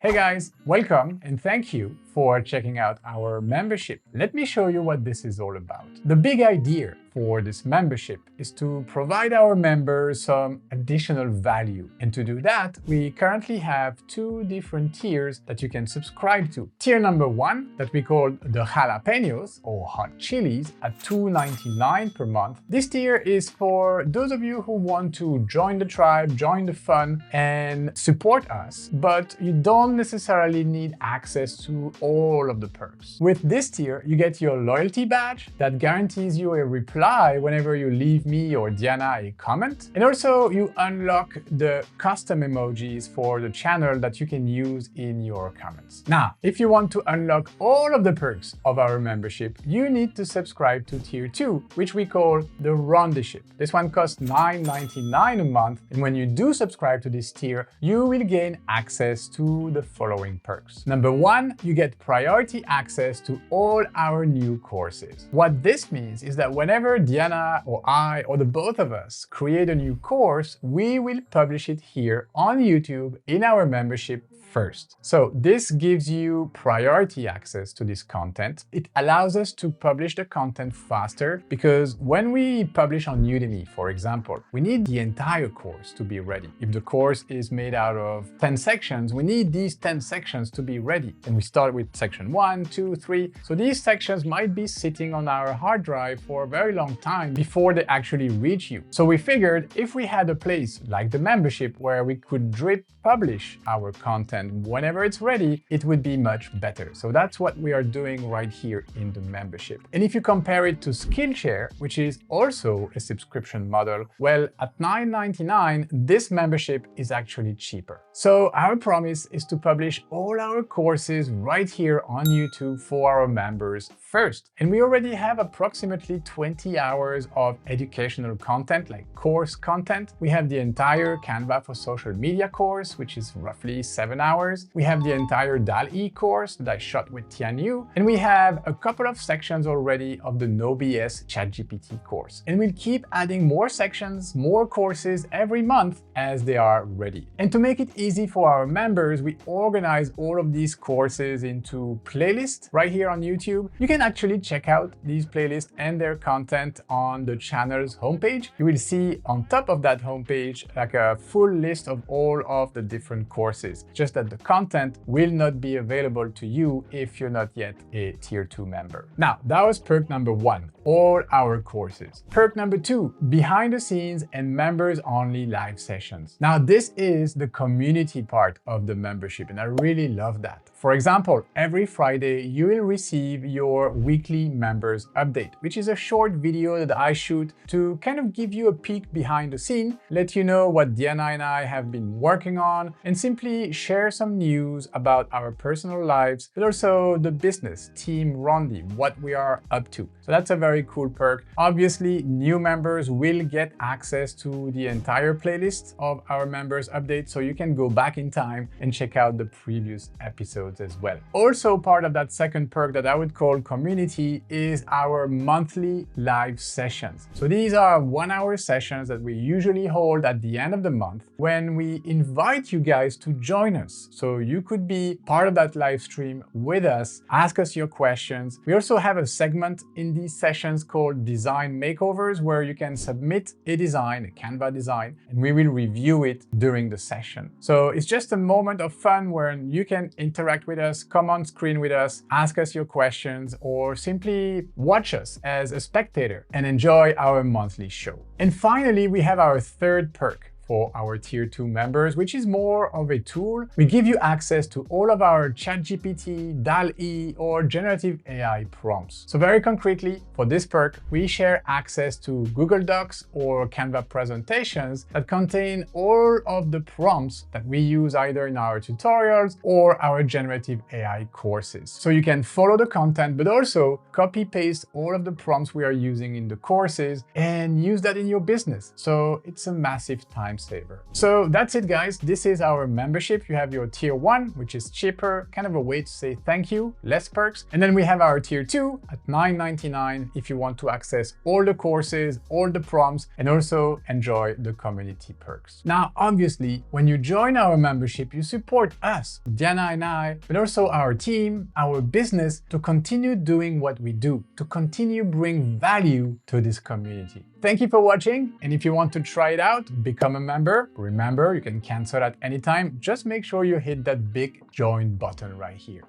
Hey guys, welcome and thank you for checking out our membership. Let me show you what this is all about. The big idea for this membership is to provide our members some additional value. And to do that, we currently have two different tiers that you can subscribe to. Tier number one, that we call the Jalapeños or hot chilies at $2.99 per month. This tier is for those of you who want to join the tribe, join the fun, and support us, but you don't necessarily need access to all of the perks. With this tier, you get your loyalty badge that guarantees you a reply whenever you leave me or Diana a comment. And also you unlock the custom emojis for the channel that you can use in your comments. Now, if you want to unlock all of the perks of our membership, you need to subscribe to tier 2, which we call the RonDi. This one costs $9.99 a month. And when you do subscribe to this tier, you will gain access to the following perks. Number one, you get priority access to all our new courses. What this means is that whenever Diana or I or the both of us create a new course, we will publish it here on YouTube in our membership first. So this gives you priority access to this content. It allows us to publish the content faster because when we publish on Udemy, for example, we need the entire course to be ready. If the course is made out of 10 sections, we need these 10 sections to be ready. And we start with section 1, 2, 3. So these sections might be sitting on our hard drive for a very long time before they actually reach you. So we figured if we had a place like the membership where we could drip publish our content whenever it's ready, it would be much better. So that's what we are doing right here in the membership. And if you compare it to Skillshare, which is also a subscription model, well, at $9.99, this membership is actually cheaper. So our promise is to publish all our courses right here on YouTube for our members first. And we already have approximately 20 hours of educational content, like course content. We have the entire Canva for social media course, which is roughly 7 hours. We have the entire DALL-E course that I shot with Tianyu. And we have a couple of sections already of the No BS ChatGPT course. And we'll keep adding more sections, more courses every month as they are ready. And to make it easy for our members, we organize all of these courses into playlists right here on YouTube. You can actually check out these playlists and their content on the channel's homepage. You will see on top of that homepage like a full list of all of the different courses, just that the content will not be available to you if you're not yet a tier 2 member. Now, that was perk number one, all our courses. Perk number two, behind the scenes and members only live sessions. Now, this is the community part of the membership, and I really love that. For example, every Friday, you will receive your weekly members update, which is a short video that I shoot to kind of give you a peek behind the scene, let you know what Diana and I have been working on, and simply share some news about our personal lives, but also the business, Team RonDi, what we are up to. So that's a very cool perk. Obviously, new members will get access to the entire playlist of our members update, so you can go back in time and check out the previous episodes as well. Also, part of that second perk that I would call community is our monthly live sessions. So these are 1-hour sessions that we usually hold at the end of the month when we invite you guys to join us. So you could be part of that live stream with us, ask us your questions. We also have a segment in these sessions called Design Makeovers, where you can submit a design, a Canva design, and we will review it during the session. So it's just a moment of fun where you can interact with us, come on screen with us, ask us your questions, or simply watch us as a spectator and enjoy our monthly show. And finally, we have our third perk for our tier 2 members, which is more of a tool. We give you access to all of our ChatGPT, DALL-E, or generative AI prompts. So very concretely, for this perk, we share access to Google Docs or Canva presentations that contain all of the prompts that we use either in our tutorials or our generative AI courses. So you can follow the content, but also copy paste all of the prompts we are using in the courses and use that in your business. So it's a massive time time saver. So that's it, guys. This is our membership. You have your tier 1, which is cheaper, kind of a way to say thank you, less perks. And then we have our tier 2 at $9.99 if you want to access all the courses, all the prompts, and also enjoy the community perks. Now, obviously, when you join our membership, you support us, Diana and I, but also our team, our business, to continue doing what we do, to continue bring value to this community. Thank you for watching, and if you want to try it out, become a member. Remember, you can cancel at any time. Just make sure you hit that big join button right here.